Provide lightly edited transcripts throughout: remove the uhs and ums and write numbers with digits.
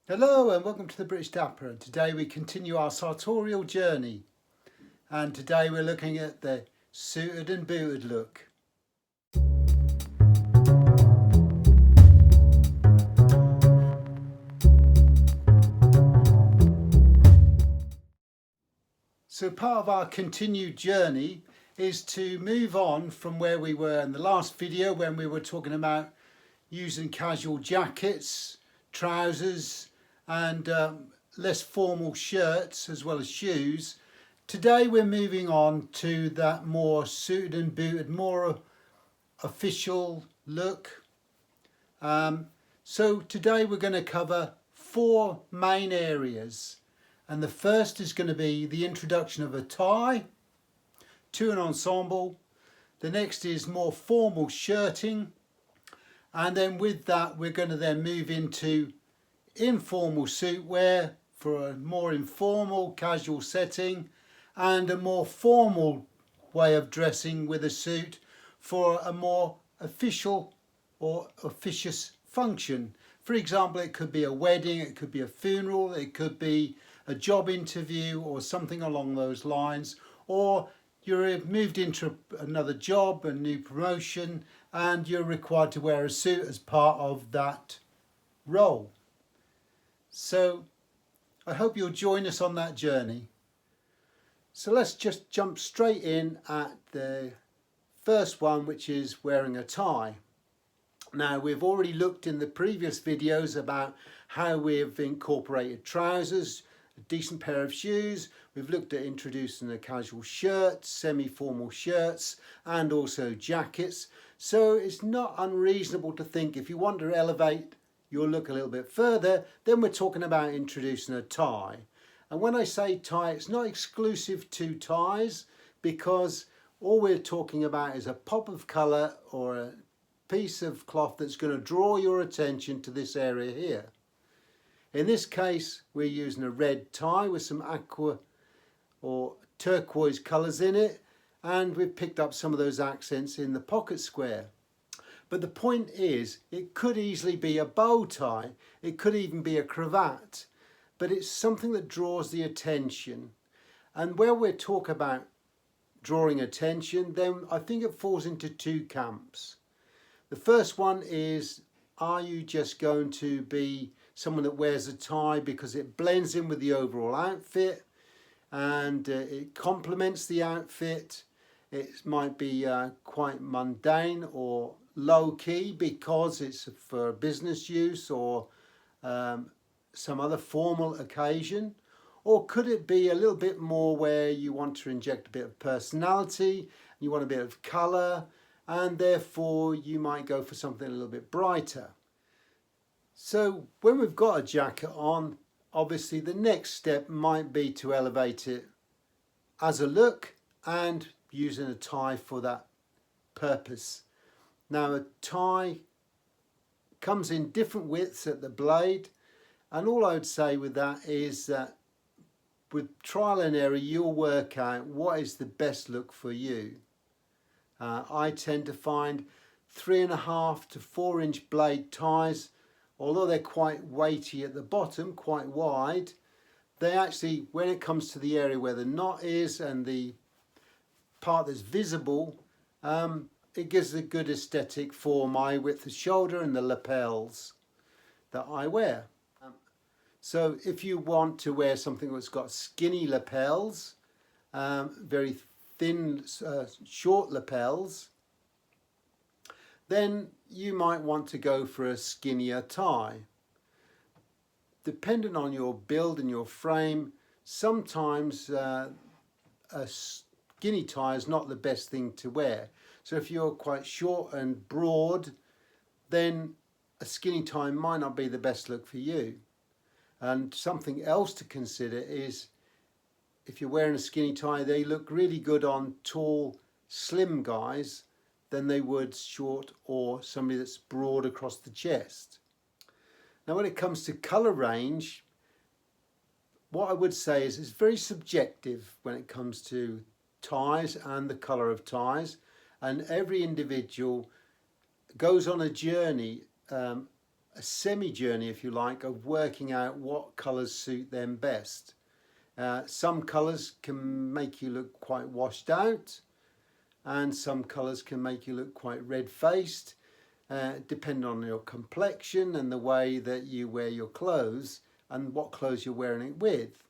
Hello and welcome to the British Dapper, and today we continue our sartorial journey, and today we're looking at the suited and booted look. So part of our continued journey is to move on from where we were in the last video when we were talking about using casual jackets, trousers and less formal shirts as well as shoes. Today we're moving on to that more suited and booted, more official look. So today we're going to cover four main areas, and the first is going to be the introduction of a tie to an ensemble. The next is more formal shirting, and then with that we're going to then move into informal suit wear for a more informal casual setting, and a more formal way of dressing with a suit for a more official or officious function. For example, it could be a wedding, it could be a funeral, it could be a job interview or something along those lines, or you're moved into another job, a new promotion, and you're required to wear a suit as part of that role. So I hope you'll join us on that journey. So let's just jump straight in at the first one, which is wearing a tie. Now, we've already looked in the previous videos about how we've incorporated trousers, a decent pair of shoes. We've looked at introducing a casual shirt, semi-formal shirts, and also jackets. So it's not unreasonable to think if you want to elevate your look a little bit further, then we're talking about introducing a tie. And when I say tie, it's not exclusive to ties, because all we're talking about is a pop of colour or a piece of cloth that's going to draw your attention to this area here. In this case, we're using a red tie with some aqua or turquoise colours in it, and we've picked up some of those accents in the pocket square. But the point is, it could easily be a bow tie, it could even be a cravat, but it's something that draws the attention. And where we talk about drawing attention, then I think it falls into two camps. The first one is, are you just going to be someone that wears a tie because it blends in with the overall outfit and it complements the outfit? It might be quite mundane or low-key because it's for business use or some other formal occasion. Or could it be a little bit more where you want to inject a bit of personality, you want a bit of colour, and therefore you might go for something a little bit brighter? So when we've got a jacket on, obviously the next step might be to elevate it as a look and using a tie for that purpose. Now, a tie comes in different widths at the blade, and all I would say with that is that with trial and error you'll work out what is the best look for you. I tend to find 3.5 to 4 inch blade ties, although they're quite weighty at the bottom, quite wide, they actually, when it comes to the area where the knot is and the part that's visible, it gives a good aesthetic for my width of shoulder and the lapels that I wear. So if you want to wear something that's got skinny lapels, very thin, short lapels, then you might want to go for a skinnier tie. Depending on your build and your frame, sometimes a skinny tie is not the best thing to wear. So if you're quite short and broad, then a skinny tie might not be the best look for you. And something else to consider is, if you're wearing a skinny tie, they look really good on tall, slim guys than they would short or somebody that's broad across the chest. Now when it comes to colour range, what I would say is it's very subjective when it comes to ties and the colour of ties, and every individual goes on a journey a semi-journey, if you like, of working out what colours suit them best. Some colours can make you look quite washed out, and some colours can make you look quite red-faced, depending on your complexion and the way that you wear your clothes and what clothes you're wearing it with.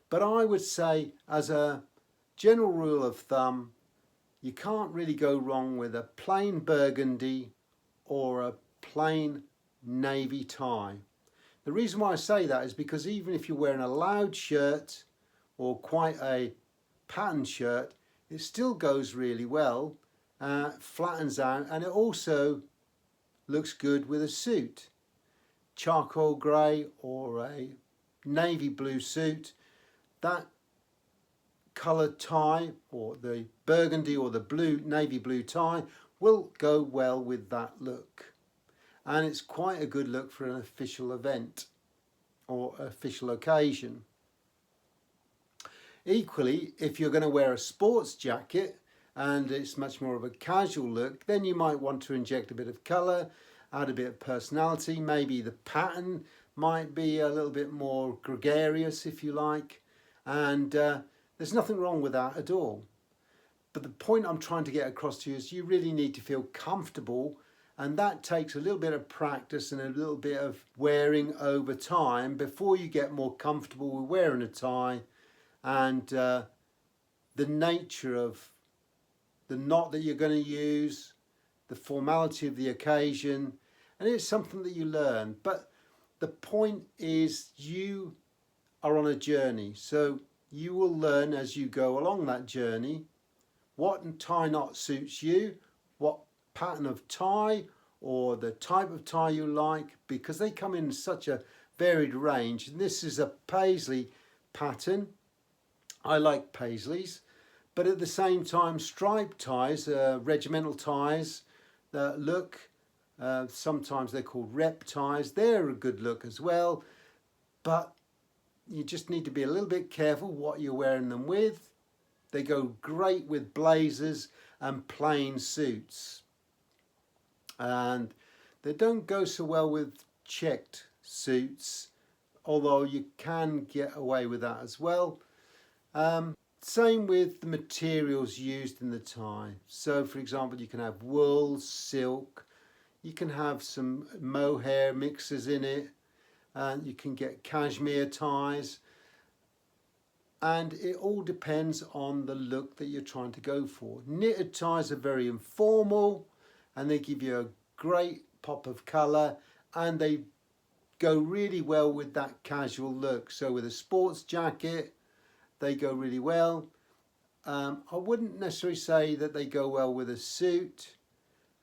But I would say, as a general rule of thumb, you can't really go wrong with a plain burgundy or a plain navy tie. The reason why I say that is because even if you're wearing a loud shirt or quite a patterned shirt, it still goes really well, flattens out, and it also looks good with a suit. Charcoal grey or a navy blue suit, that coloured tie or the burgundy or the blue, navy blue tie will go well with that look. And it's quite a good look for an official event or official occasion. Equally, if you're going to wear a sports jacket and it's much more of a casual look, then you might want to inject a bit of colour, add a bit of personality. Maybe the pattern might be a little bit more gregarious, if you like, and there's nothing wrong with that at all. But the point I'm trying to get across to you is you really need to feel comfortable, and that takes a little bit of practice and a little bit of wearing over time before you get more comfortable with wearing a tie, and the nature of the knot that you're going to use, the formality of the occasion, and it's something that you learn. But the point is you are on a journey, so you will learn as you go along that journey what tie knot suits you, what pattern of tie or the type of tie you like, because they come in such a varied range. And this is a paisley pattern. I like paisleys, but at the same time striped ties, regimental ties that look, sometimes they're called rep ties, they're a good look as well, but you just need to be a little bit careful what you're wearing them with. They go great with blazers and plain suits, and they don't go so well with checked suits, although you can get away with that as well. Same with the materials used in the tie. So for example, you can have wool, silk, you can have some mohair mixes in it, and you can get cashmere ties, and it all depends on the look that you're trying to go for. Knitted ties are very informal and they give you a great pop of colour, and they go really well with that casual look. So with a sports jacket, they go really well. I wouldn't necessarily say that they go well with a suit.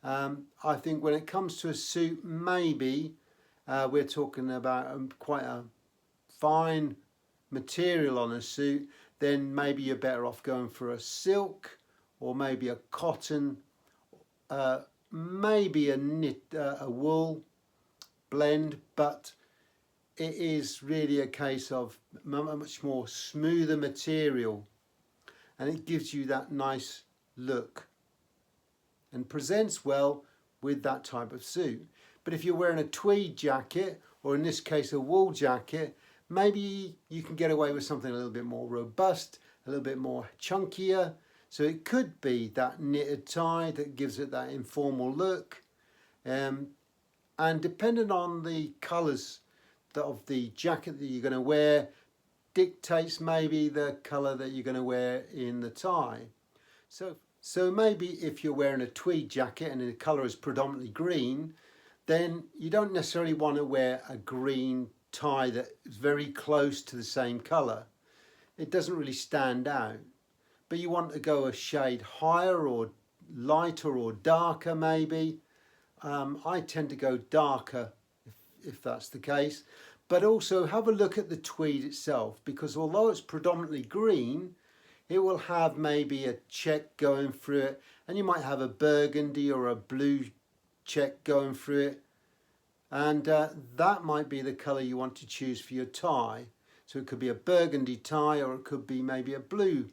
I think when it comes to a suit, maybe we're talking about quite a fine material on a suit, then maybe you're better off going for a silk or maybe a cotton, maybe a knit, a wool blend, but it is really a case of a much more smoother material, and it gives you that nice look and presents well with that type of suit. But if you're wearing a tweed jacket, or in this case a wool jacket, maybe you can get away with something a little bit more robust, a little bit more chunkier. So it could be that knitted tie that gives it that informal look. And depending on the colours of the jacket that you're going to wear, dictates maybe the colour that you're going to wear in the tie. So maybe if you're wearing a tweed jacket and the colour is predominantly green, then you don't necessarily want to wear a green tie that is very close to the same colour. It doesn't really stand out. But you want to go a shade higher or lighter or darker maybe. I tend to go darker if that's the case. But also have a look at the tweed itself, because although it's predominantly green, it will have maybe a check going through it, and you might have a burgundy or a blue check going through it, and that might be the colour you want to choose for your tie. So it could be a burgundy tie, or it could be maybe a blue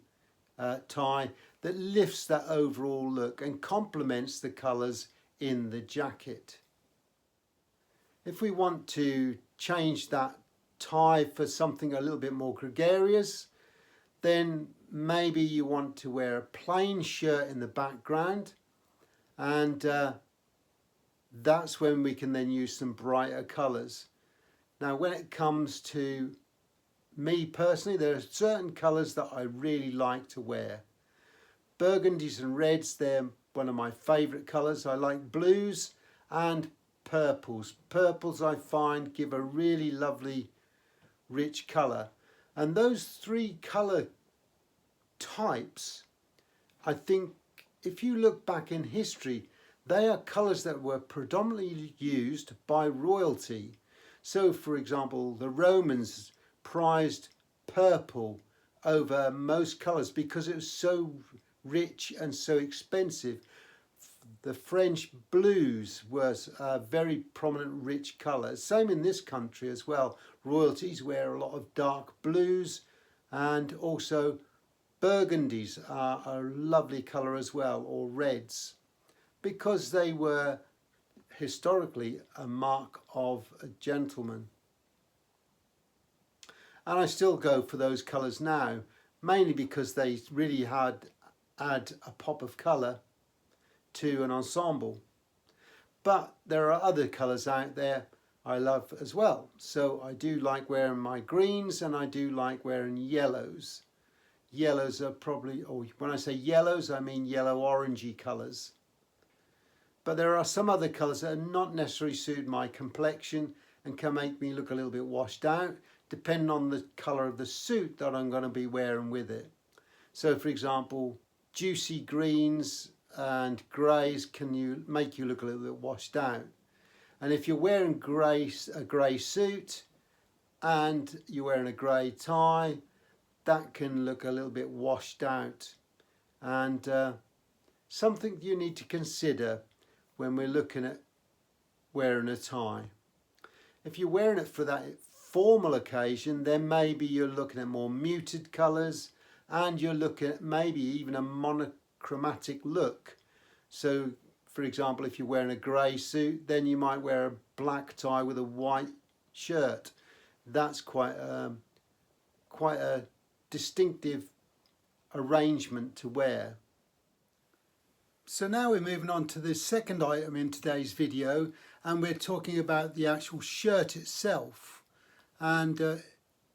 tie that lifts that overall look and complements the colours in the jacket. If we want to change that tie for something a little bit more gregarious, then maybe you want to wear a plain shirt in the background, and that's when we can then use some brighter colours. Now when it comes to me personally, there are certain colours that I really like to wear. Burgundies and reds, they're one of my favourite colours. I like blues and purples. Purples I find give a really lovely rich colour. And those three colour types, I think if you look back in history, they are colours that were predominantly used by royalty. So for example, the Romans prized purple over most colours because it was so rich and so expensive. The French blues was a very prominent rich colour. Same in this country as well. Royalties wear a lot of dark blues, and also burgundies are a lovely colour as well, or reds, because they were historically a mark of a gentleman. And I still go for those colours now, mainly because they really add a pop of colour to an ensemble. But there are other colours out there I love as well. So I do like wearing my greens, and I do like wearing yellows. Yellows are probably, or when I say yellows, I mean yellow orangey colours. But there are some other colours that are not necessarily suit my complexion and can make me look a little bit washed out, depending on the colour of the suit that I'm going to be wearing with it. So for example, juicy greens and greys can make you look a little bit washed out. And if you're wearing a grey suit and you're wearing a grey tie, that can look a little bit washed out. And something you need to consider when we're looking at wearing a tie. If you're wearing it for that formal occasion, then maybe you're looking at more muted colours, and you're looking at maybe even a monochromatic look. So for example, if you're wearing a grey suit, then you might wear a black tie with a white shirt. That's quite a distinctive arrangement to wear. So now we're moving on to the second item in today's video, and we're talking about the actual shirt itself. And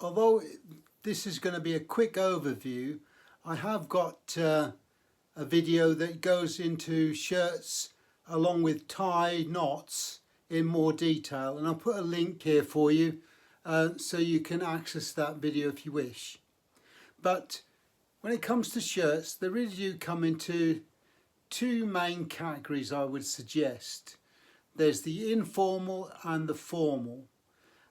although this is going to be a quick overview, I have got a video that goes into shirts along with tie knots in more detail, and I'll put a link here for you so you can access that video if you wish. But when it comes to shirts, they really do come into two main categories, I would suggest. There's the informal and the formal.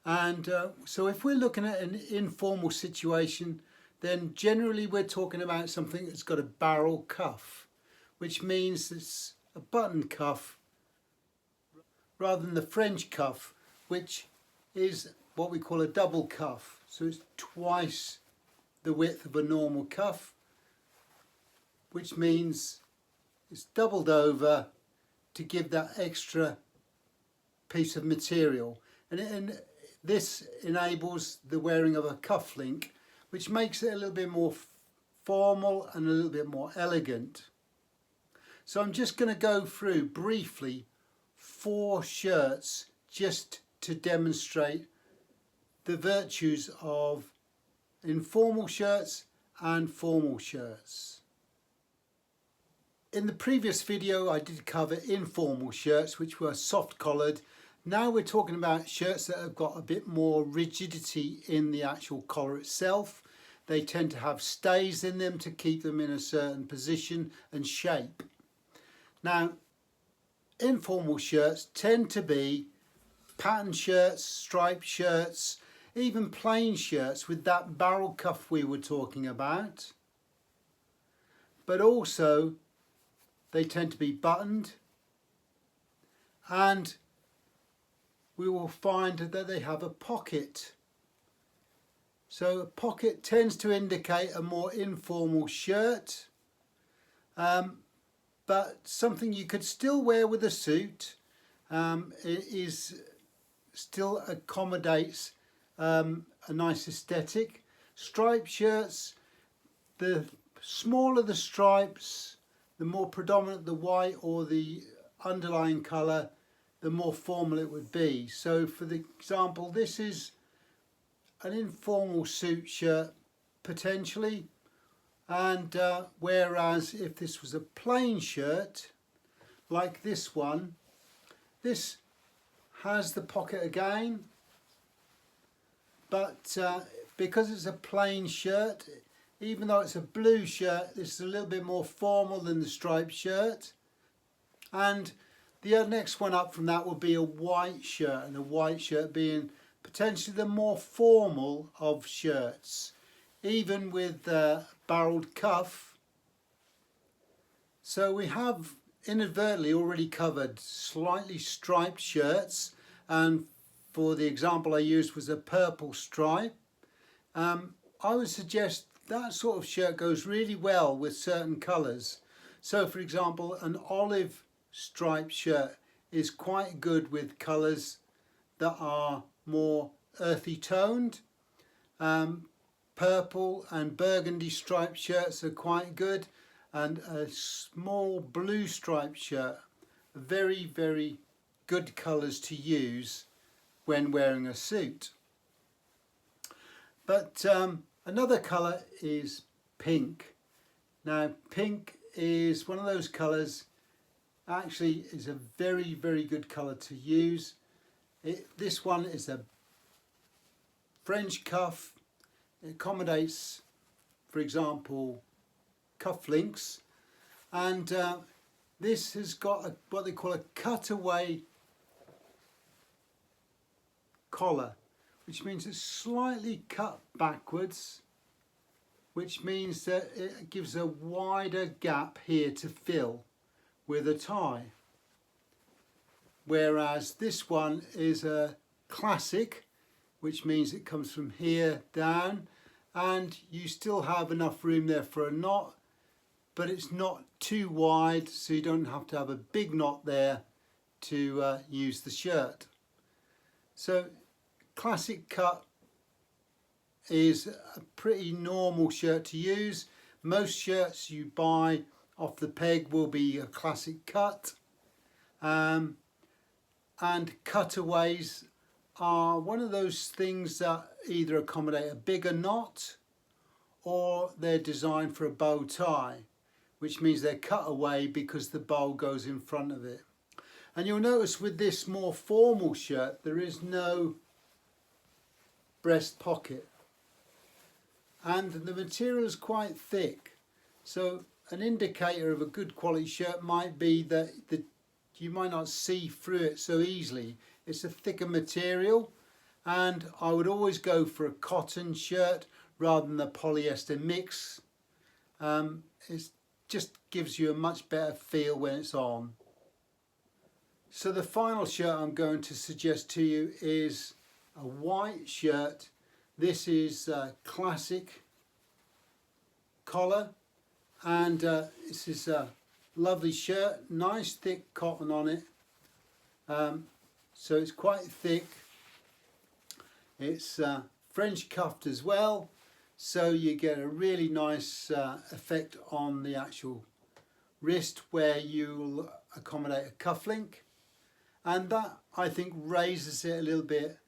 And so if we're looking at an informal situation, then generally we're talking about something that's got a barrel cuff, which means it's a button cuff rather than the French cuff, which is what we call a double cuff. So it's twice the width of a normal cuff, which means it's doubled over to give that extra piece of material. And this enables the wearing of a cufflink, which makes it a little bit more formal and a little bit more elegant. So I'm just going to go through briefly 4 shirts just to demonstrate the virtues of informal shirts and formal shirts. In the previous video I did cover informal shirts, which were soft collared. Now we're talking about shirts that have got a bit more rigidity in the actual collar itself. They tend to have stays in them to keep them in a certain position and shape. Now, informal shirts tend to be pattern shirts, striped shirts, even plain shirts with that barrel cuff we were talking about. But also they tend to be buttoned, and we will find that they have a pocket. So a pocket tends to indicate a more informal shirt, but something you could still wear with a suit. It is still accommodates a nice aesthetic. Striped shirts, the smaller the stripes, the more predominant the white or the underlying colour, the more formal it would be. So for the example, this is an informal suit shirt potentially, and whereas if this was a plain shirt like this one, this has the pocket again, but because it's a plain shirt, even though it's a blue shirt, this is a little bit more formal than the striped shirt. And the next one up from that will be a white shirt, and a white shirt being potentially the more formal of shirts, even with barreled cuff. So we have inadvertently already covered slightly striped shirts, and for the example I used was a purple stripe. I would suggest that sort of shirt goes really well with certain colours. So for example, an olive striped shirt is quite good with colours that are more earthy toned. Purple and burgundy striped shirts are quite good, and a small blue striped shirt, very, very good colours to use when wearing a suit. But another colour is pink. Now pink is one of those colours, actually is a very, very good colour to use. This one is a French cuff. It accommodates, for example, cufflinks, and this has got what they call a cutaway collar, which means it's slightly cut backwards, which means that it gives a wider gap here to fill with a tie. Whereas this one is a classic, which means it comes from here down, and you still have enough room there for a knot, but it's not too wide, so you don't have to have a big knot there to use the shirt. So classic cut is a pretty normal shirt to use. Most shirts you buy off the peg will be a classic cut, and cutaways are one of those things that either accommodate a bigger knot or they're designed for a bow tie, which means they're cut away because the bow goes in front of it. And you'll notice with this more formal shirt there is no breast pocket, and the material is quite thick, so an indicator of a good quality shirt might be that you might not see through it so easily. It's a thicker material, and I would always go for a cotton shirt rather than the polyester mix. It just gives you a much better feel when it's on. So the final shirt I'm going to suggest to you is a white shirt. This is a classic collar, and this is a lovely shirt, nice thick cotton on it. So it's quite thick. It's French cuffed as well, so you get a really nice effect on the actual wrist where you'll accommodate a cufflink, and that I think raises it a little bit,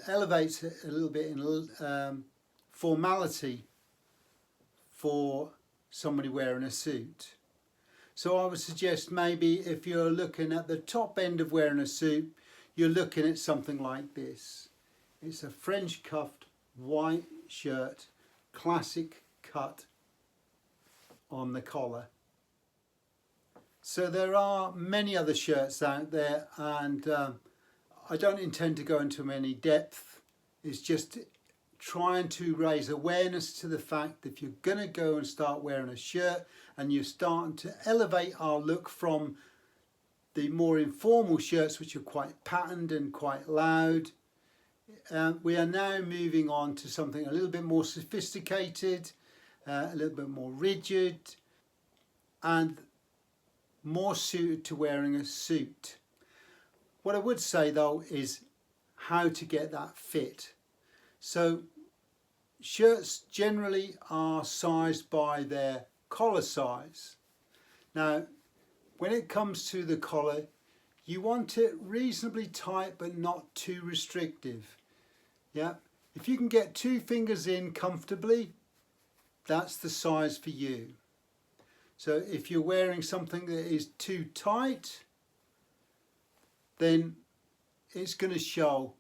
elevates it a little bit in formality for somebody wearing a suit. So I would suggest maybe if you're looking at the top end of wearing a suit, you're looking at something like this. It's a French cuffed white shirt, classic cut on the collar. So there are many other shirts out there, and I don't intend to go into any depth. It's just trying to raise awareness to the fact that if you're going to go and start wearing a shirt and you're starting to elevate our look from the more informal shirts, which are quite patterned and quite loud, we are now moving on to something a little bit more sophisticated, a little bit more rigid, and more suited to wearing a suit. What I would say though is how to get that fit. So shirts generally are sized by their collar size. Now when it comes to the collar, you want it reasonably tight but not too restrictive. Yeah, if you can get 2 fingers in comfortably, that's the size for you. So if you're wearing something that is too tight, then it's going to show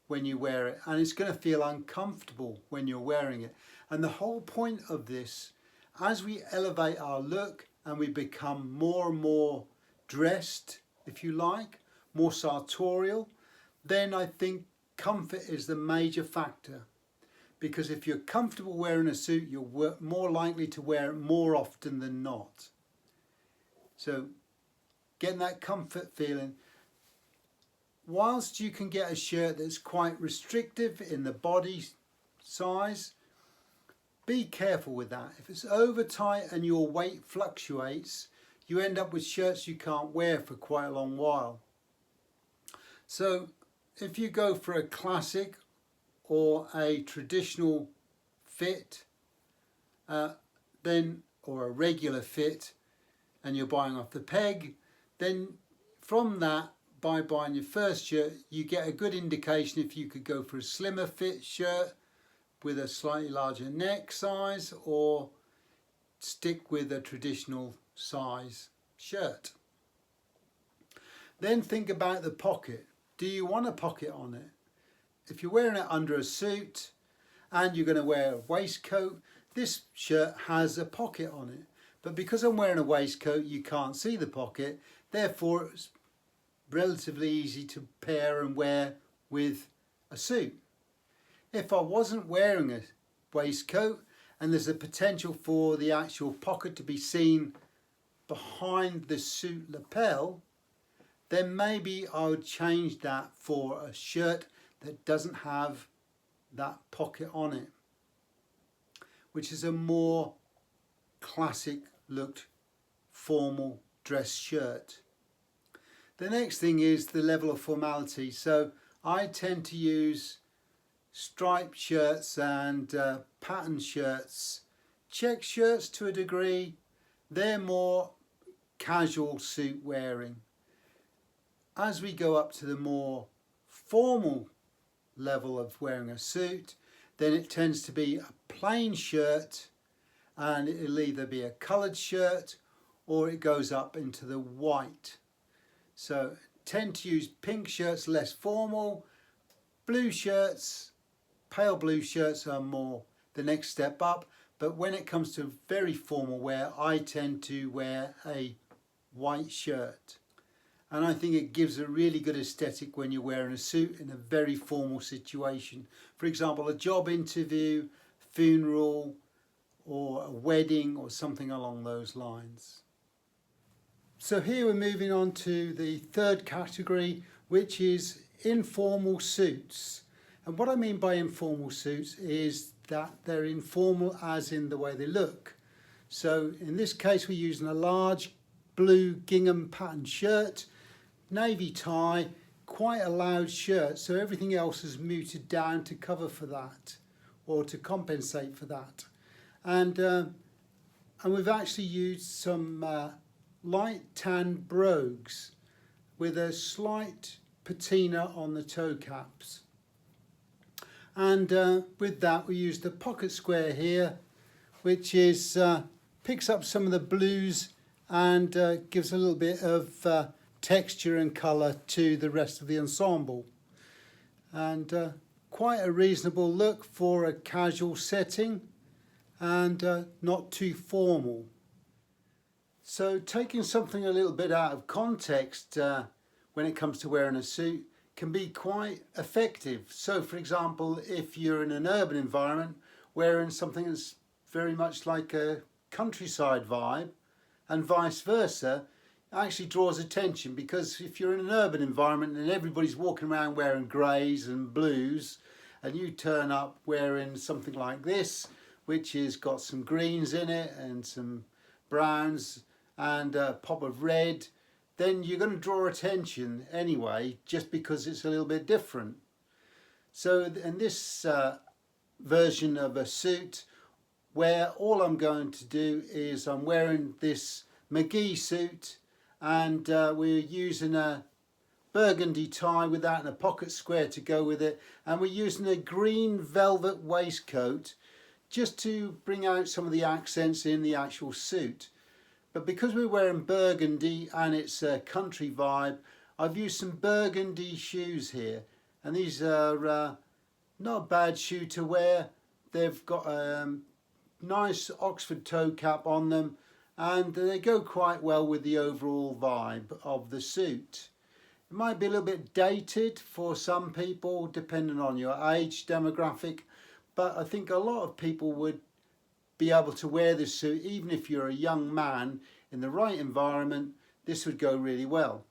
when you wear it, and it's going to feel uncomfortable when you're wearing it. And the whole point of this, as we elevate our look and we become more and more dressed, if you like, more sartorial, then I think comfort is the major factor. Because if you're comfortable wearing a suit, you're more likely to wear it more often than not. So getting that comfort feeling. Whilst you can get a shirt that's quite restrictive in the body size, be careful with that. If it's over tight and your weight fluctuates, you end up with shirts you can't wear for quite a long while. So if you go for a classic or a traditional fit, then or a regular fit, and you're buying off the peg, then from that, by buying your first shirt, you get a good indication if you could go for a slimmer fit shirt with a slightly larger neck size, or stick with a traditional size shirt. Then think about the pocket. Do you want a pocket on it? If you're wearing it under a suit and you're going to wear a waistcoat, this shirt has a pocket on it. But because I'm wearing a waistcoat, you can't see the pocket. Therefore, it's relatively easy to pair and wear with a suit. If I wasn't wearing a waistcoat and there's a potential for the actual pocket to be seen behind the suit lapel, then maybe I would change that for a shirt that doesn't have that pocket on it, which is a more classic looked formal dress shirt. The next thing is the level of formality. So I tend to use striped shirts and pattern shirts. Check shirts to a degree, they're more casual suit wearing. As we go up to the more formal level of wearing a suit, then it tends to be a plain shirt, and it'll either be a coloured shirt or it goes up into the white. So tend to use pink shirts, less formal. Blue shirts, pale blue shirts are more the next step up. But when it comes to very formal wear, I tend to wear a white shirt. And I think it gives a really good aesthetic when you're wearing a suit in a very formal situation. For example, a job interview, funeral, or a wedding, or something along those lines. So here we're moving on to the third category, which is informal suits. And what I mean by informal suits is that they're informal as in the way they look. So in this case, we're using a large blue gingham pattern shirt, navy tie, quite a loud shirt, so everything else is muted down to cover for that, or to compensate for that. And we've actually used some light tan brogues with a slight patina on the toe caps. And with that we used the pocket square here, which is picks up some of the blues and gives a little bit of texture and colour to the rest of the ensemble. And quite a reasonable look for a casual setting, and not too formal. So taking something a little bit out of context when it comes to wearing a suit can be quite effective. So for example, if you're in an urban environment wearing something that's very much like a countryside vibe, and vice versa, it actually draws attention, because if you're in an urban environment and everybody's walking around wearing greys and blues, and you turn up wearing something like this, which has got some greens in it and some browns and a pop of red, then you're going to draw attention anyway, just because it's a little bit different. So in this version of a suit, where all I'm going to do is I'm wearing this McGee suit, and we're using a burgundy tie with that and a pocket square to go with it, and we're using a green velvet waistcoat just to bring out some of the accents in the actual suit. But because we're wearing burgundy and it's a country vibe, I've used some burgundy shoes here, and these are not a bad shoe to wear. They've got a nice Oxford toe cap on them, and they go quite well with the overall vibe of the suit. It might be a little bit dated for some people depending on your age demographic, but I think a lot of people would be able to wear this suit. Even if you're a young man in the right environment, this would go really well.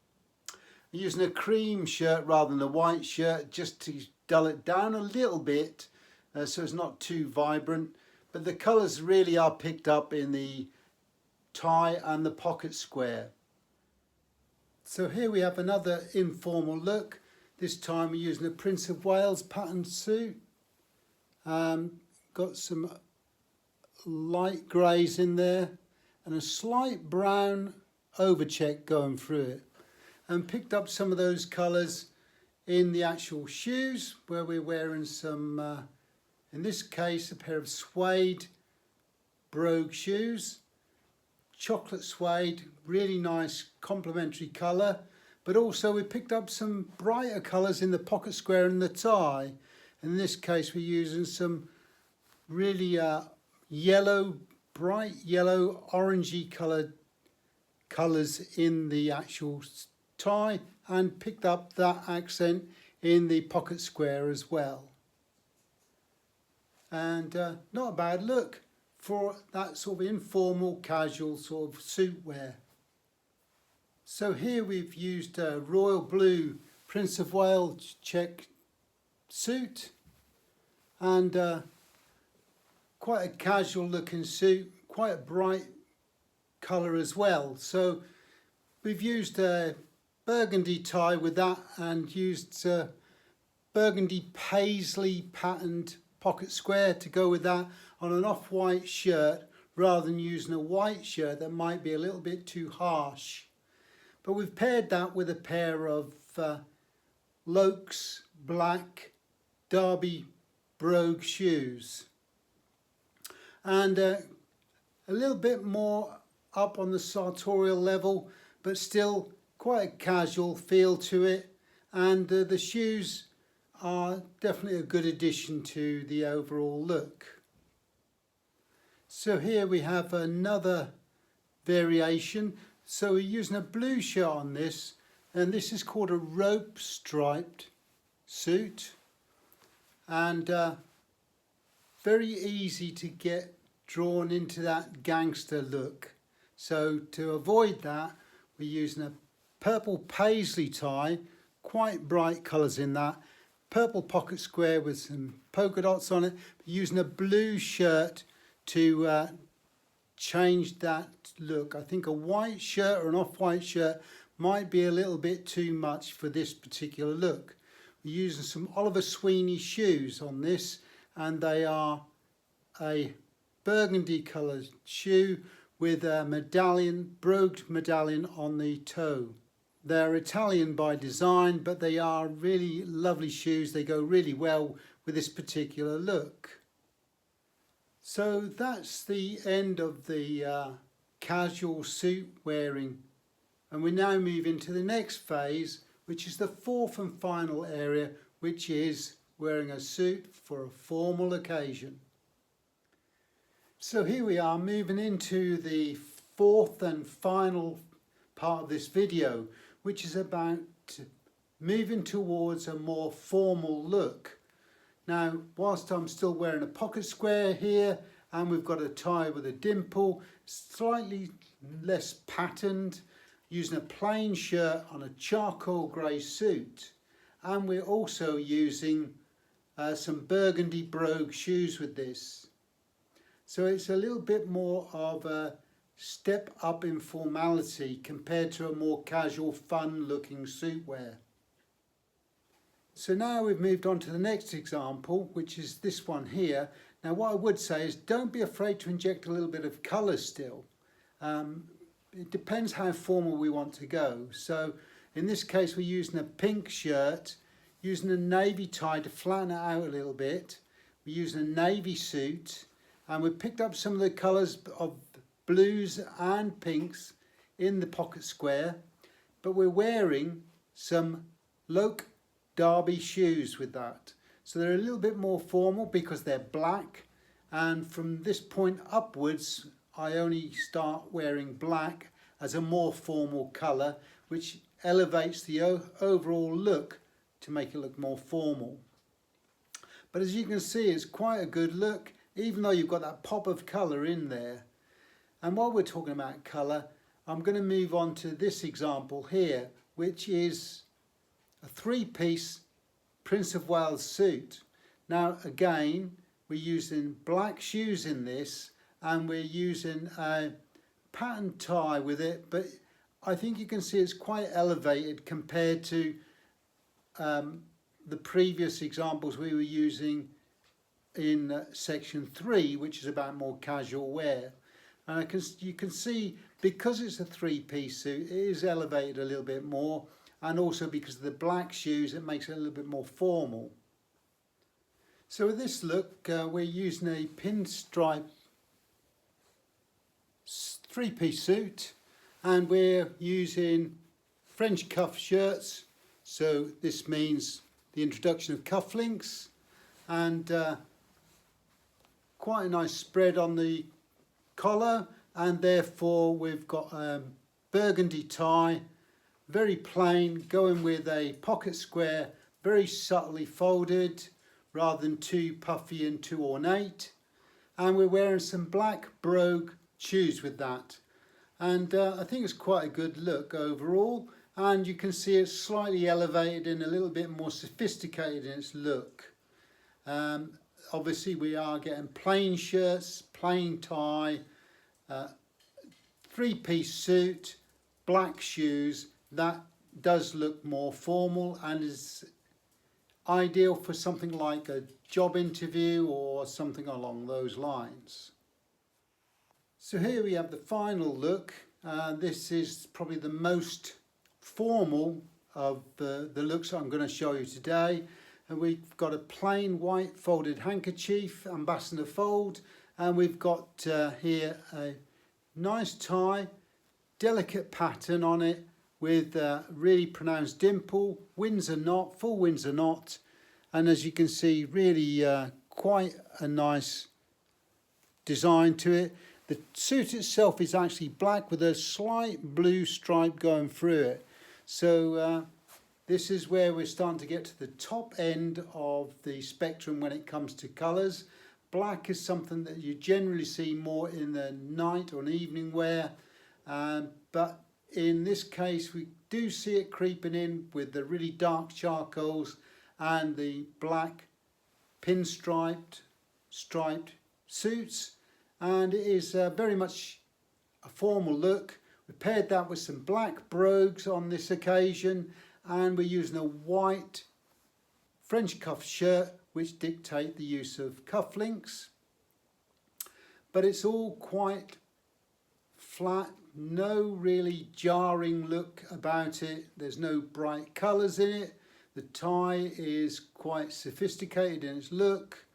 I'm using a cream shirt rather than a white shirt just to dull it down a little bit so it's not too vibrant, but the colours really are picked up in the tie and the pocket square. So here we have another informal look. This time we're using a Prince of Wales pattern suit. Got some light greys in there and a slight brown overcheck going through it, and picked up some of those colours in the actual shoes, where we're wearing some in this case a pair of suede brogue shoes, chocolate suede, really nice complementary colour, but also we picked up some brighter colours in the pocket square and the tie. In this case we're using some really yellow, bright yellow, orangey coloured colours in the actual tie, and picked up that accent in the pocket square as well. And not a bad look for that sort of informal, casual sort of suit wear. So here we've used a royal blue Prince of Wales check suit, and quite a casual looking suit, quite a bright colour as well. So we've used a burgundy tie with that, and used burgundy paisley patterned pocket square to go with that on an off-white shirt, rather than using a white shirt that might be a little bit too harsh. But we've paired that with a pair of Lokes black Derby brogue shoes, and a little bit more up on the sartorial level, but still quite a casual feel to it, and the shoes are definitely a good addition to the overall look. So here we have another variation. So we're using a blue shirt on this, and this is called a rope striped suit, and very easy to get drawn into that gangster look. So to avoid that, we're using a purple paisley tie, quite bright colours in that, purple pocket square with some polka dots on it, using a blue shirt to change that look. I think a white shirt or an off-white shirt might be a little bit too much for this particular look. We're using some Oliver Sweeney shoes on this, and they are a burgundy coloured shoe with a medallion, brogued medallion on the toe. They're Italian by design, but they are really lovely shoes. They go really well with this particular look. So that's the end of the casual suit wearing, and we now move into the next phase, which is the fourth and final area, which is wearing a suit for a formal occasion. So here we are moving into the fourth and final part of this video, which is about moving towards a more formal look. Now, whilst I'm still wearing a pocket square here, and we've got a tie with a dimple, slightly less patterned, using a plain shirt on a charcoal grey suit, and we're also using some burgundy brogue shoes with this. So it's a little bit more of a step up in formality compared to a more casual, fun-looking suit wear. So now we've moved on to the next example, which is this one here. Now what I would say is don't be afraid to inject a little bit of colour still. It depends how formal we want to go. So in this case we're using a pink shirt, using a navy tie to flatten it out a little bit. We're using a navy suit, and we picked up some of the colours of blues and pinks in the pocket square, but we're wearing some Loke Derby shoes with that. So they're a little bit more formal because they're black, and from this point upwards I only start wearing black as a more formal colour, which elevates the overall look to make it look more formal. But as you can see, it's quite a good look, even though you've got that pop of colour in there. And while we're talking about colour, I'm going to move on to this example here, which is a three-piece Prince of Wales suit. Now again, we're using black shoes in this, and we're using a pattern tie with it, but I think you can see it's quite elevated compared to the previous examples we were using in section 3, which is about more casual wear. And you can see, because it's a three-piece suit, it is elevated a little bit more, and also because of the black shoes it makes it a little bit more formal. So with this look we're using a pinstripe three-piece suit, and we're using French cuff shirts, so this means the introduction of cufflinks, and quite a nice spread on the collar, and therefore we've got a burgundy tie, very plain, going with a pocket square, very subtly folded rather than too puffy and too ornate, and we're wearing some black brogue shoes with that, and I think it's quite a good look overall, and you can see it's slightly elevated and a little bit more sophisticated in its look. Obviously we are getting plain shirts, plain tie, three-piece suit, black shoes. That does look more formal and is ideal for something like a job interview or something along those lines. So here we have the final look. This is probably the most formal of the looks I'm going to show you today. And we've got a plain white folded handkerchief, ambassador fold, and we've got here a nice tie, delicate pattern on it with a really pronounced dimple, Windsor knot, full Windsor knot, and as you can see, really quite a nice design to it. The suit itself is actually black with a slight blue stripe going through it. So this is where we're starting to get to the top end of the spectrum when it comes to colours. Black is something that you generally see more in the night or an evening wear, but in this case we do see it creeping in with the really dark charcoals and the black pinstriped striped suits, and it is very much a formal look. We paired that with some black brogues on this occasion, and we're using a white French cuff shirt which dictate the use of cufflinks, but it's all quite flat, no really jarring look about it. There's no bright colours in it. The tie is quite sophisticated in its look,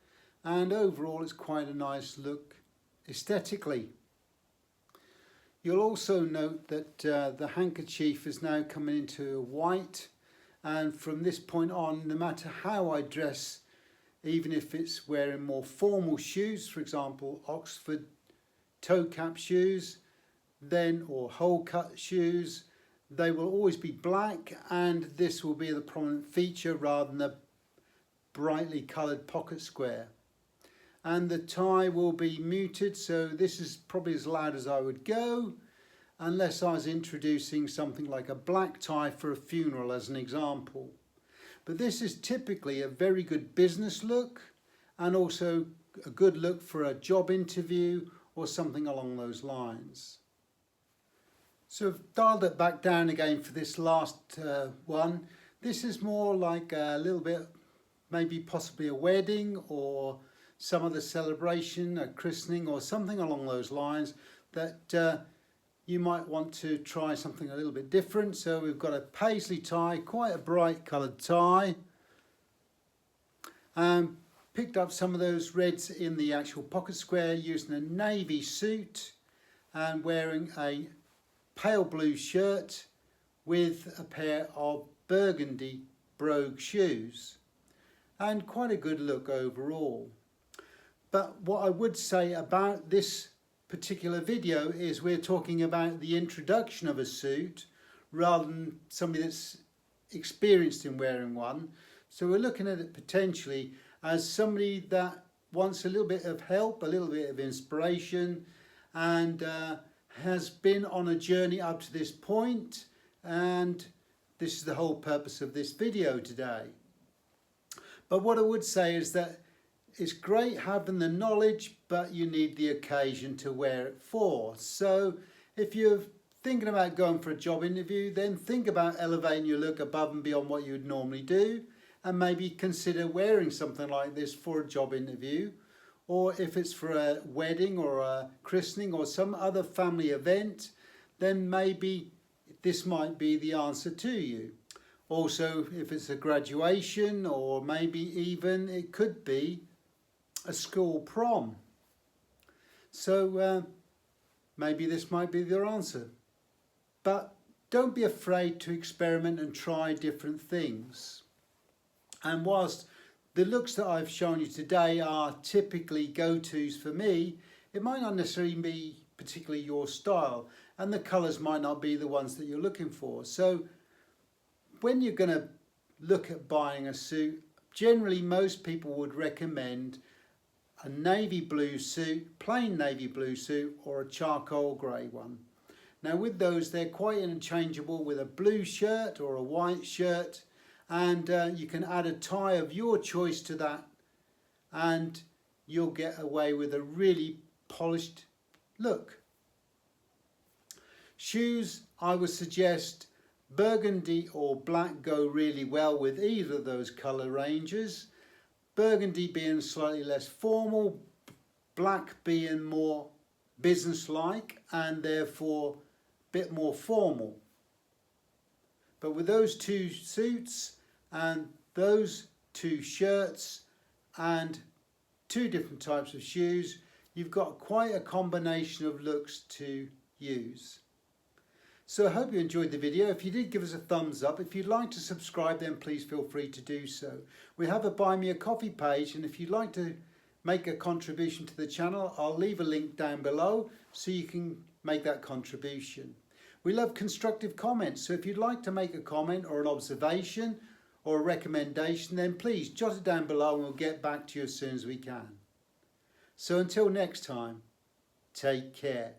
and overall it's quite a nice look aesthetically. You'll also note that the handkerchief is now coming into white, and from this point on, no matter how I dress, even if it's wearing more formal shoes, for example Oxford toe cap shoes, or hole cut shoes, they will always be black, and this will be the prominent feature rather than the brightly coloured pocket square. And the tie will be muted, so this is probably as loud as I would go, unless I was introducing something like a black tie for a funeral as an example. But this is typically a very good business look, and also a good look for a job interview or something along those lines. So I've dialed it back down again for this last one. This is more like a little bit, maybe possibly a wedding or some other celebration, a christening or something along those lines that you might want to try something a little bit different. So we've got a paisley tie, quite a bright coloured tie. Picked up some of those reds in the actual pocket square using a navy suit and wearing a pale blue shirt with a pair of burgundy brogue shoes, and quite a good look overall. But what I would say about this particular video is we're talking about the introduction of a suit rather than somebody that's experienced in wearing one. So we're looking at it potentially as somebody that wants a little bit of help, a little bit of inspiration, and has been on a journey up to this point, and this is the whole purpose of this video today. But what I would say is that it's great having the knowledge, but you need the occasion to wear it for. So if you're thinking about going for a job interview, then think about elevating your look above and beyond what you would normally do, and maybe consider wearing something like this for a job interview. Or if it's for a wedding or a christening or some other family event, then maybe this might be the answer to you. Also, if it's a graduation, or maybe even it could be a school prom. So maybe this might be their answer. But don't be afraid to experiment and try different things. And whilst the looks that I've shown you today are typically go-tos for me, it might not necessarily be particularly your style, and the colours might not be the ones that you're looking for. So when you're going to look at buying a suit, generally most people would recommend a navy blue suit, plain navy blue suit, or a charcoal grey one. Now with those, they're quite interchangeable with a blue shirt or a white shirt, and you can add a tie of your choice to that, and you'll get away with a really polished look. Shoes, I would suggest burgundy or black go really well with either of those colour ranges. Burgundy being slightly less formal, black being more business-like and therefore a bit more formal. But with those two suits and those two shirts and two different types of shoes, you've got quite a combination of looks to use. So I hope you enjoyed the video. If you did, give us a thumbs up. If you'd like to subscribe, then please feel free to do so. We have a Buy Me a Coffee page, and if you'd like to make a contribution to the channel, I'll leave a link down below so you can make that contribution. We love constructive comments, so if you'd like to make a comment or an observation or a recommendation, then please jot it down below and we'll get back to you as soon as we can. So until next time, take care.